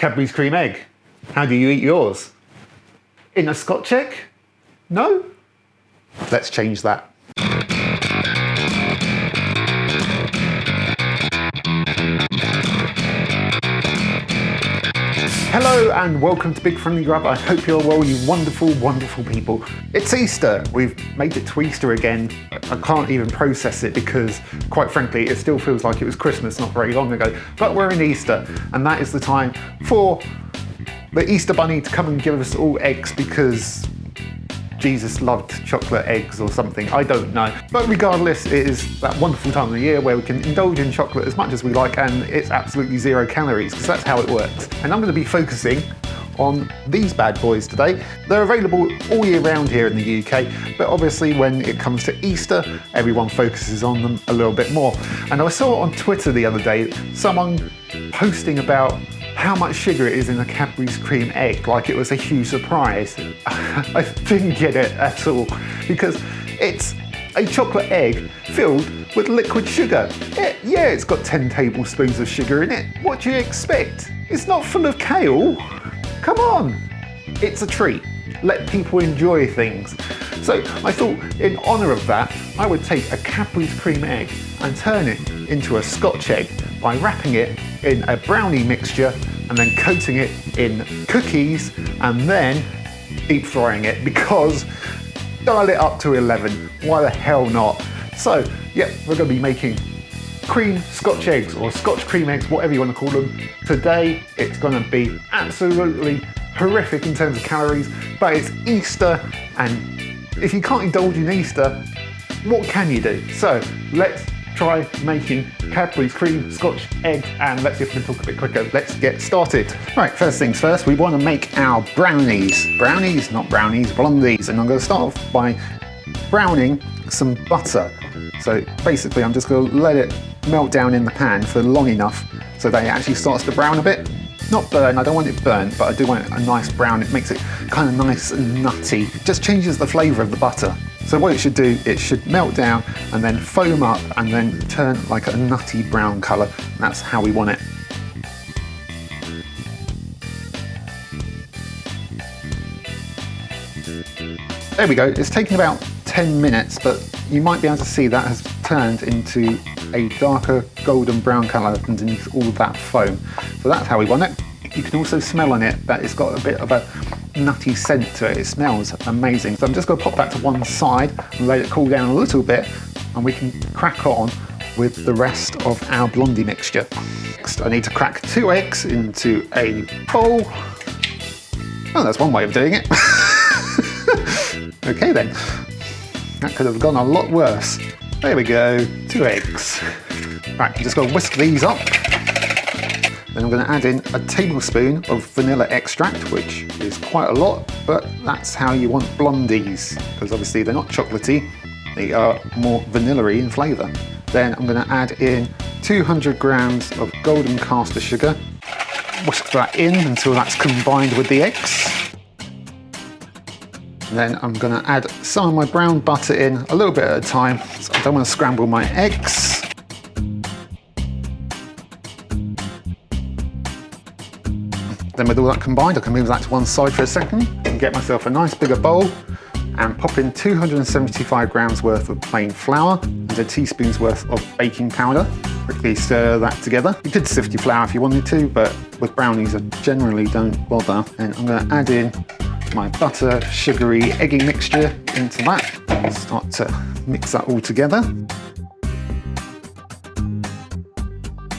Cadbury's cream egg. How do you eat yours? In a Scotch egg? No? Let's change that. Hello and welcome to Big Friendly Grub. I hope you're well, you wonderful, wonderful people. It's Easter. We've made it to Easter again. I can't even process it because, quite frankly, it still feels like it was Christmas not very long ago. But we're in Easter, and that is the time for the Easter Bunny to come and give us all eggs because Jesus loved chocolate eggs or something, I don't know. But regardless, it is that wonderful time of the year where we can indulge in chocolate as much as we like, and it's absolutely 0 calories, because that's how it works. And I'm going to be focusing on these bad boys today. They're available all year round here in the UK, but obviously when it comes to Easter, everyone focuses on them a little bit more. And I saw on Twitter the other day, someone posting about how much sugar it is in a Cadbury's cream egg, like it was a huge surprise. I didn't get it at all, because it's a chocolate egg filled with liquid sugar. Yeah, it's got 10 tablespoons of sugar in it. What do you expect? It's not full of kale. Come on. It's a treat. Let people enjoy things. So I thought in honour of that, I would take a Cadbury's cream egg and turn it into a Scotch egg by wrapping it in a brownie mixture and then coating it in cookies and then deep frying it, because dial it up to 11, why the hell not? So yeah, we're going to be making cream Scotch eggs or Scotch cream eggs, whatever you want to call them. Today it's going to be absolutely horrific in terms of calories, but it's Easter, and if you can't indulge in Easter, what can you do? So let's try making Cadbury's cream Scotch eggs, and let's see if we can talk a bit quicker. Let's get started. Right, first things first, we want to make our brownies. Brownies, not brownies, blondies. And I'm going to start off by browning some butter. So basically I'm just going to let it melt down in the pan for long enough so that it actually starts to brown a bit. Not burn, I don't want it burnt, but I do want a nice brown. It makes it kind of nice and nutty. It just changes the flavour of the butter. So what it should do, it should melt down and then foam up and then turn like a nutty brown colour. And that's how we want it. There we go, it's taken about 10 minutes, but you might be able to see that has turned into a darker golden brown colour underneath all that foam. So that's how we want it. You can also smell on it that it's got a bit of a nutty scent to it. It smells amazing. So I'm just going to pop that to one side and let it cool down a little bit, and we can crack on with the rest of our blondie mixture. Next, I need to crack 2 eggs into a bowl. Oh, that's one way of doing it. Okay then, that could have gone a lot worse. There we go, 2 eggs. Right, I'm just going to whisk these up. Then I'm going to add in a tablespoon of vanilla extract, which is quite a lot, but that's how you want blondies, because obviously they're not chocolatey, they are more vanilla-y in flavour. Then I'm going to add in 200 grams of golden caster sugar. Whisk that in until that's combined with the eggs. And then I'm going to add some of my brown butter in a little bit at a time, so I don't want to scramble my eggs. Then with all that combined, I can move that to one side for a second and get myself a nice bigger bowl and pop in 275 grams worth of plain flour and a teaspoon's worth of baking powder. Quickly stir that together. You could sift your flour if you wanted to, but with brownies I generally don't bother. And I'm going to add in my butter, sugary, eggy mixture into that. Start to mix that all together.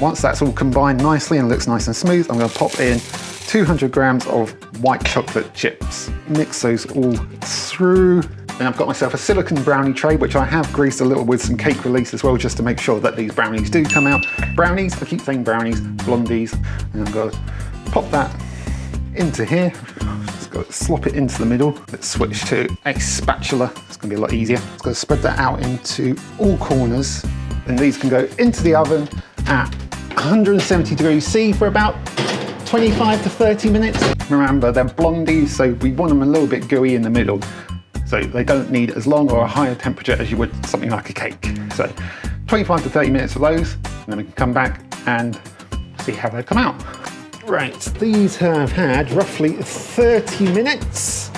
Once that's all combined nicely and looks nice and smooth, I'm going to pop in 200 grams of white chocolate chips. Mix those all through. Then I've got myself a silicone brownie tray, which I have greased a little with some cake release as well, just to make sure that these brownies do come out. Brownies, I keep saying brownies, blondies. And I'm going to pop that into here. Just got to slop it into the middle. Let's switch to a spatula. It's going to be a lot easier. Just got to spread that out into all corners. And these can go into the oven at 170 degrees C for about 25 to 30 minutes. Remember, they're blondies, so we want them a little bit gooey in the middle. So they don't need as long or a higher temperature as you would something like a cake. So 25 to 30 minutes for those, and then we can come back and see how they come out. Right, these have had roughly 30 minutes.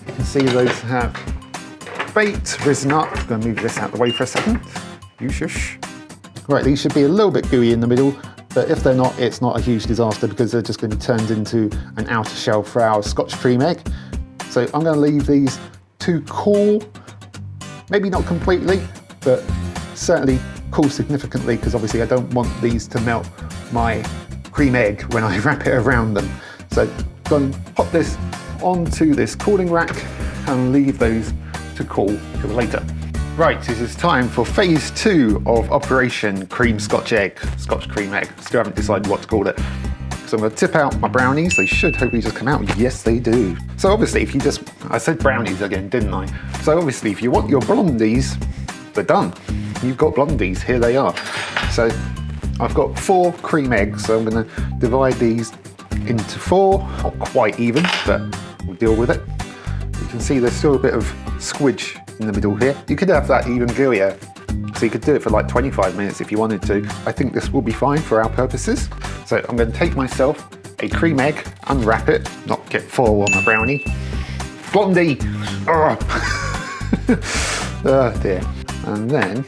You can see those have baked, risen up. I'm going to move this out of the way for a second. You shush. Right, these should be a little bit gooey in the middle, but if they're not, it's not a huge disaster because they're just going to be turned into an outer shell for our Scotch cream egg. So I'm going to leave these to cool, maybe not completely, but certainly cool significantly, because obviously I don't want these to melt my cream egg when I wrap it around them. So I'm going to pop this onto this cooling rack and leave those to cool till later. Right, this is time for phase 2 of Operation Cream Scotch Egg, Scotch cream egg. Still haven't decided what to call it. So I'm going to tip out my brownies. They should hopefully just come out. Yes, they do. So obviously if you just, I said brownies again, didn't I? So obviously if you want your blondies, they're done. You've got blondies, here they are. So I've got 4 cream eggs, so I'm going to divide these into 4. Not quite even, but we'll deal with it. You can see there's still a bit of squidge in the middle here. You could have that even gooier, so you could do it for like 25 minutes if you wanted to. I think this will be fine for our purposes. So I'm going to take myself a cream egg, unwrap it, not get 4 on my brownie. Blondie! Oh, oh dear. And then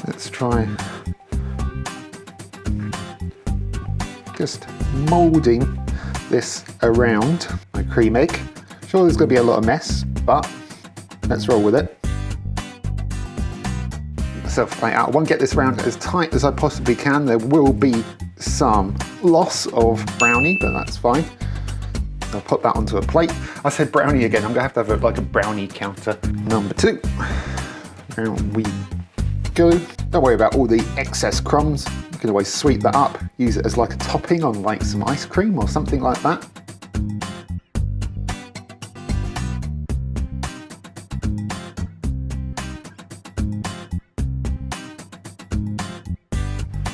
let's try just moulding this around my cream egg. Sure, there's going to be a lot of mess, but let's roll with it. I want to get this round as tight as I possibly can. There will be some loss of brownie, but that's fine. I'll put that onto a plate. I said brownie again. I'm going to have like a brownie counter. Number 2. Down we go. Don't worry about all the excess crumbs. You can always sweep that up. Use it as like a topping on like some ice cream or something like that.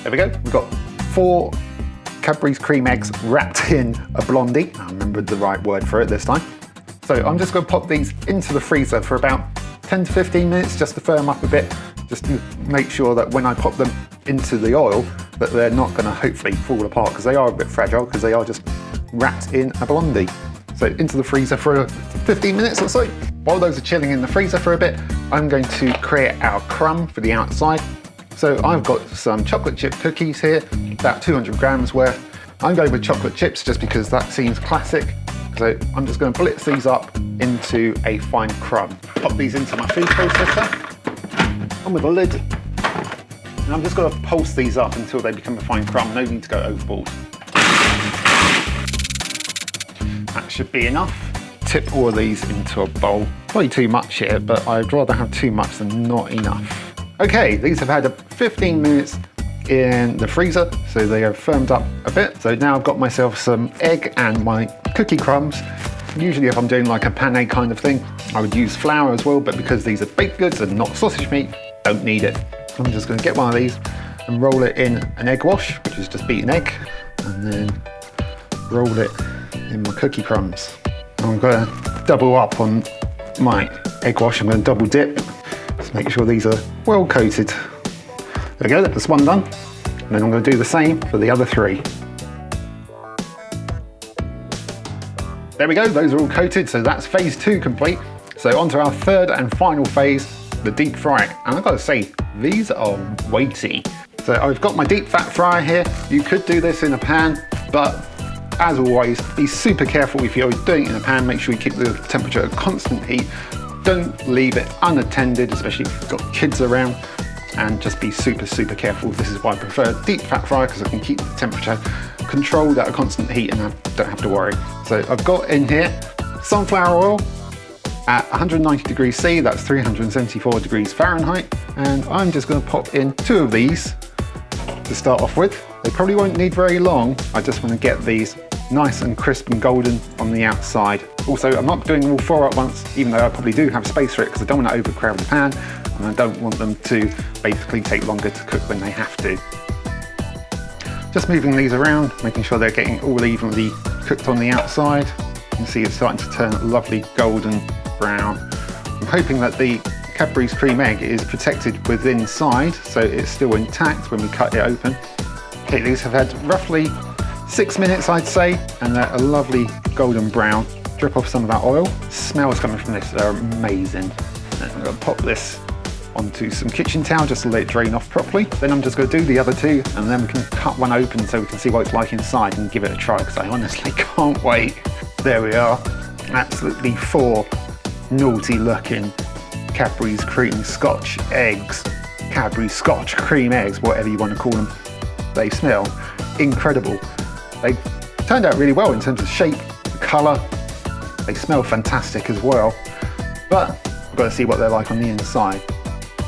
There we go, we've got 4 Cadbury's cream eggs wrapped in a blondie. I remembered the right word for it this time. So I'm just going to pop these into the freezer for about 10 to 15 minutes just to firm up a bit, just to make sure that when I pop them into the oil that they're not going to hopefully fall apart, because they are a bit fragile because they are just wrapped in a blondie. So into the freezer for 15 minutes or so. While those are chilling in the freezer for a bit, I'm going to create our crumb for the outside. So I've got some chocolate chip cookies here, about 200 grams worth. I'm going with chocolate chips just because that seems classic. So I'm just going to blitz these up into a fine crumb. Pop these into my food processor, on with a lid. And I'm just going to pulse these up until they become a fine crumb. No need to go overboard. That should be enough. Tip all of these into a bowl. Probably too much here, but I'd rather have too much than not enough. Okay, these have had 15 minutes in the freezer, so they have firmed up a bit. So now I've got myself some egg and my cookie crumbs. Usually if I'm doing like a penne kind of thing, I would use flour as well, but because these are baked goods and not sausage meat, don't need it. I'm just going to get one of these and roll it in an egg wash, which is just beaten egg, and then roll it in my cookie crumbs. I'm going to double up on my egg wash. I'm going to double dip. Just make sure these are well coated. There we go, that's one done. And then I'm going to do the same for the other 3. There we go, those are all coated, so that's phase 2 complete. So on to our 3rd and final phase, the deep fry. And I've got to say, these are weighty. So I've got my deep fat fryer here. You could do this in a pan, but as always, be super careful if you're doing it in a pan. Make sure you keep the temperature at constant heat. Don't leave it unattended, especially if you've got kids around, and just be super, super careful. This is why I prefer deep fat fryer, because I can keep the temperature controlled at a constant heat and I don't have to worry. So I've got in here sunflower oil at 190 degrees C, that's 374 degrees Fahrenheit. And I'm just going to pop in 2 of these to start off with. They probably won't need very long. I just want to get these nice and crisp and golden on the outside. Also, I'm not doing all 4 at once, even though I probably do have space for it, because I don't want to overcrowd the pan and I don't want them to basically take longer to cook when they have to. Just moving these around, making sure they're getting all evenly cooked on the outside. You can see it's starting to turn a lovely golden brown. I'm hoping that the Cadbury's cream egg is protected within inside, so it's still intact when we cut it open. Okay, these have had roughly 6 minutes I'd say, and they're a lovely golden brown. Drip off some of that oil. Smells coming from this are amazing. And I'm going to pop this onto some kitchen towel just to let it drain off properly. Then I'm just going to do the other two, and then we can cut one open so we can see what it's like inside and give it a try, because I honestly can't wait. There we are. Absolutely 4 naughty looking Cadbury's cream Scotch eggs. Cadbury Scotch cream eggs, whatever you want to call them. They smell incredible. They turned out really well in terms of shape, colour. They smell fantastic as well. But I've got to see what they're like on the inside.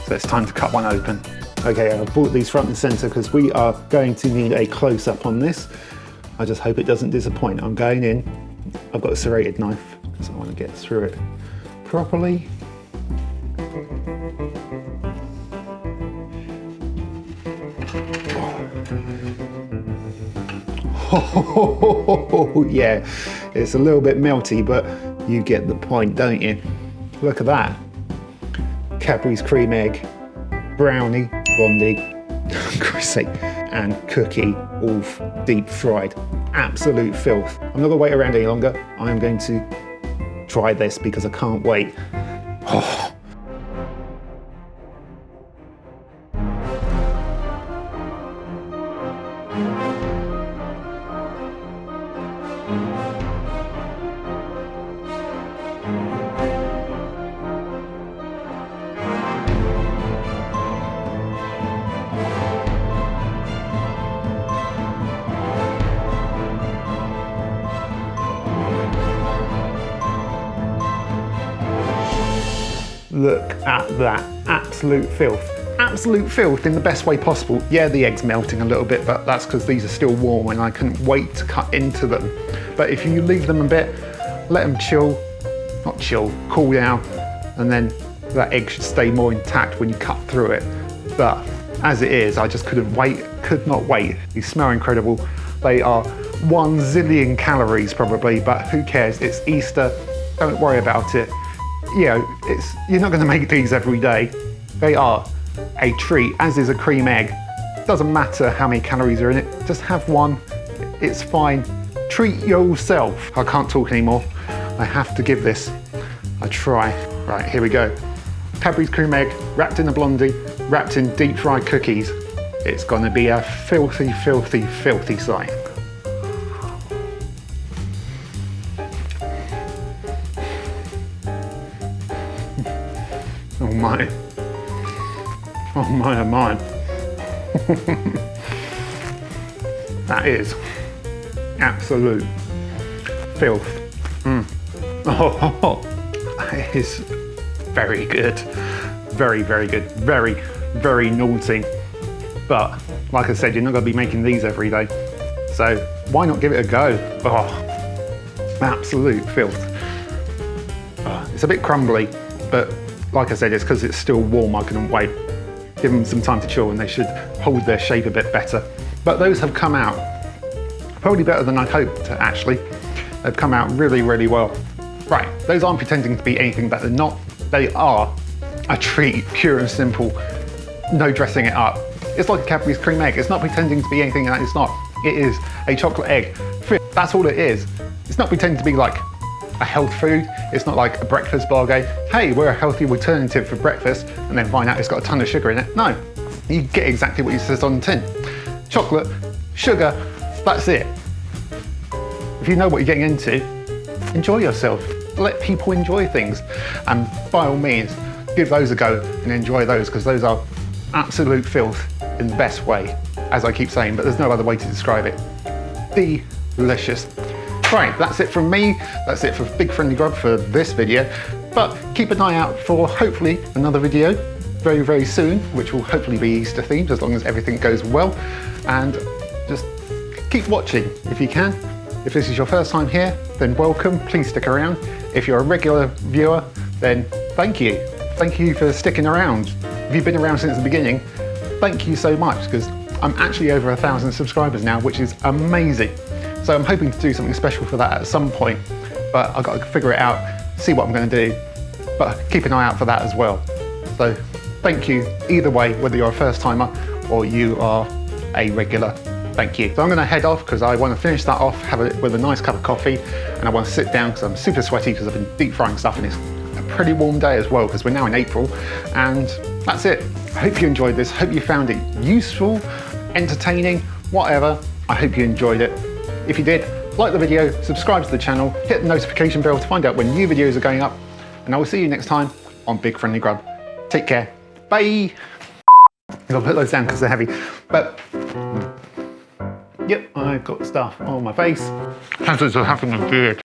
So it's time to cut one open. Okay, I've brought these front and centre because we are going to need a close-up on this. I just hope it doesn't disappoint. I'm going in. I've got a serrated knife because I want to get through it properly. Oh, yeah, it's a little bit melty, but you get the point, don't you? Look at that. Cadbury's cream egg, brownie, blondie, Christ's sake, and cookie, all deep fried. Absolute filth. I'm not gonna wait around any longer. I'm going to try this because I can't wait. Oh. Look at that, absolute filth. Absolute filth in the best way possible. Yeah, the egg's melting a little bit, but that's because these are still warm and I couldn't wait to cut into them. But if you leave them a bit, let them chill, not chill, cool down, and then that egg should stay more intact when you cut through it. But as it is, I just couldn't wait, could not wait. These smell incredible. They are 1 zillion calories probably, but who cares? It's Easter, don't worry about it. You know, you're not going to make these every day. They are a treat, as is a cream egg. Doesn't matter how many calories are in it, just have one, it's fine. Treat yourself. I can't talk anymore. I have to give this a try. Right, here we go. Cadbury's cream egg, wrapped in a blondie, wrapped in deep fried cookies. It's gonna be a filthy, filthy, filthy sight. Oh my. Oh my, oh my. That is absolute filth. Oh, that is very good. Very, very good. Very, very naughty. But like I said, you're not gonna be making these every day. So why not give it a go? Oh, absolute filth. Oh, it's a bit crumbly, but like I said, it's because it's still warm, I couldn't wait. Give them some time to chill and they should hold their shape a bit better. But those have come out probably better than I'd hoped, actually. They've come out really, really well. Right, those aren't pretending to be anything that they're not. They are a treat, pure and simple, no dressing it up. It's like a Cadbury's cream egg. It's not pretending to be anything that it's not. It is a chocolate egg. That's all it is. It's not pretending to be like a health food. It's not like a breakfast bar going, hey, we're a healthy alternative for breakfast, and then find out it's got a ton of sugar in it. No, you get exactly what it says on the tin. Chocolate, sugar, that's it. If you know what you're getting into, enjoy yourself. Let people enjoy things. And by all means, give those a go and enjoy those, because those are absolute filth in the best way, as I keep saying, but there's no other way to describe it. Delicious. Right, that's it from me. That's it for Big Friendly Grub for this video. But keep an eye out for hopefully another video very, very soon, which will hopefully be Easter themed as long as everything goes well. And just keep watching if you can. If this is your first time here, then welcome, please stick around. If you're a regular viewer, then thank you. Thank you for sticking around. If you've been around since the beginning, thank you so much, because I'm actually over 1,000 subscribers now, which is amazing. So I'm hoping to do something special for that at some point, but I've got to figure it out, see what I'm going to do, but keep an eye out for that as well. So thank you either way, whether you're a first timer or you are a regular Thank you. So I'm gonna head off because I want to finish that off, have it with a nice cup of coffee, and I want to sit down because I'm super sweaty because I've been deep frying stuff and it's a pretty warm day as well because we're now in April. And that's it. I hope you enjoyed this. Hope you found it useful, entertaining, whatever. I hope you enjoyed it. If you did, like the video, subscribe to the channel, hit the notification bell to find out when new videos are going up, and I will see you next time on Big Friendly Grub. Take care. Bye. I'll put those down because they're heavy. But yep, I've got stuff on my face. Chances of having a beard.